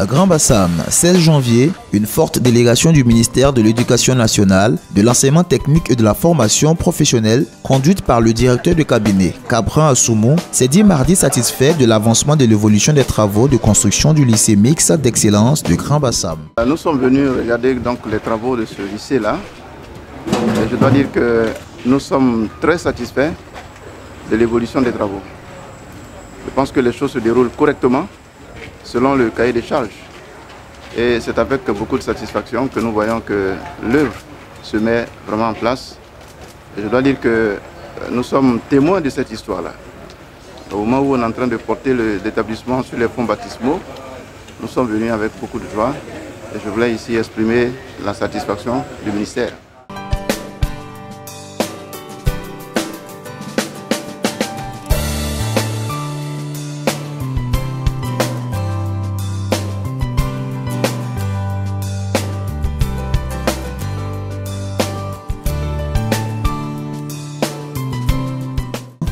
À Grand Bassam, 16 janvier, une forte délégation du ministère de l'Éducation nationale, de l'enseignement technique et de la formation professionnelle, conduite par le directeur de cabinet, Cabran Assoumou, s'est dit mardi satisfait de l'avancement de l'évolution des travaux de construction du lycée mixte d'excellence de Grand Bassam. Nous sommes venus regarder donc les travaux de ce lycée-là. Je dois dire que nous sommes très satisfaits de l'évolution des travaux. Je pense que les choses se déroulent correctement selon le cahier des charges. Et c'est avec beaucoup de satisfaction que nous voyons que l'œuvre se met vraiment en place. Et je dois dire que nous sommes témoins de cette histoire-là. Au moment où on est en train de porter l'établissement sur les fonds baptismaux, nous sommes venus avec beaucoup de joie. Et je voulais ici exprimer la satisfaction du ministère.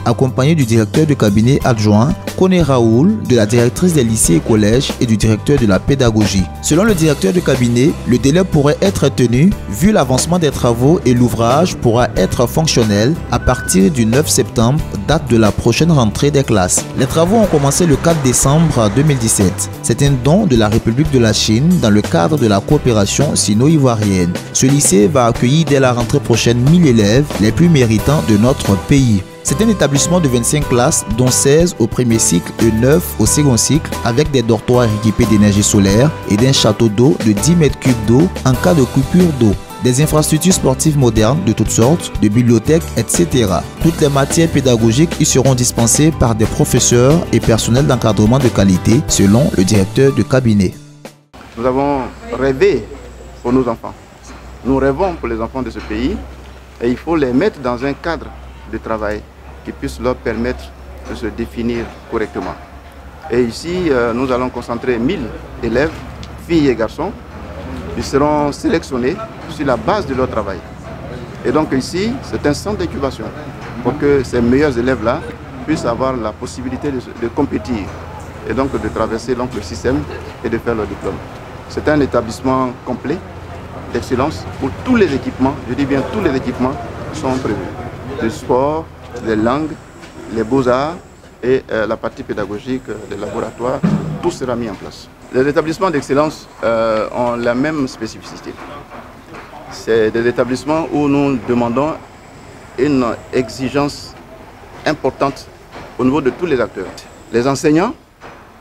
Accompagné du directeur de cabinet adjoint, Koné Raoul, de la directrice des lycées et collèges et du directeur de la pédagogie. Selon le directeur de cabinet, le délai pourrait être tenu vu l'avancement des travaux et l'ouvrage pourra être fonctionnel à partir du 9 septembre, date de la prochaine rentrée des classes. Les travaux ont commencé le 4 décembre 2017. C'est un don de la République de la Chine dans le cadre de la coopération sino-ivoirienne. Ce lycée va accueillir dès la rentrée prochaine 1000 élèves les plus méritants de notre pays. C'est un établissement de 25 classes, dont 16 au premier cycle et 9 au second cycle, avec des dortoirs équipés d'énergie solaire et d'un château d'eau de 10 mètres cubes d'eau en cas de coupure d'eau. Des infrastructures sportives modernes de toutes sortes, de bibliothèques, etc. Toutes les matières pédagogiques y seront dispensées par des professeurs et personnels d'encadrement de qualité, selon le directeur de cabinet. Nous avons rêvé pour nos enfants. Nous rêvons pour les enfants de ce pays et il faut les mettre dans un cadre de travail qui puisse leur permettre de se définir correctement. Et ici, nous allons concentrer 1000 élèves, filles et garçons. Ils seront sélectionnés sur la base de leur travail. Et donc ici, c'est un centre d'incubation pour que ces meilleurs élèves-là puissent avoir la possibilité de compétir et donc de traverser donc, le système et de faire leur diplôme. C'est un établissement complet d'excellence où tous les équipements, je dis bien tous les équipements, sont prévus. Le sport, les langues, les beaux-arts et la partie pédagogique, les laboratoires, tout sera mis en place. Les établissements d'excellence ont la même spécificité. C'est des établissements où nous demandons une exigence importante au niveau de tous les acteurs. Les enseignants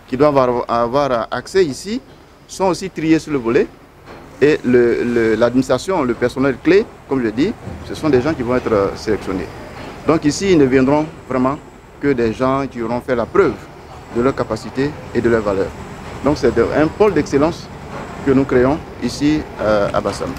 qui doivent avoir accès ici sont aussi triés sur le volet. Et l'administration, le personnel clé, comme je dis, ce sont des gens qui vont être sélectionnés. Donc ici, ils ne viendront vraiment que des gens qui auront fait la preuve de leur capacité et de leur valeur. Donc c'est un pôle d'excellence que nous créons ici à Bassam.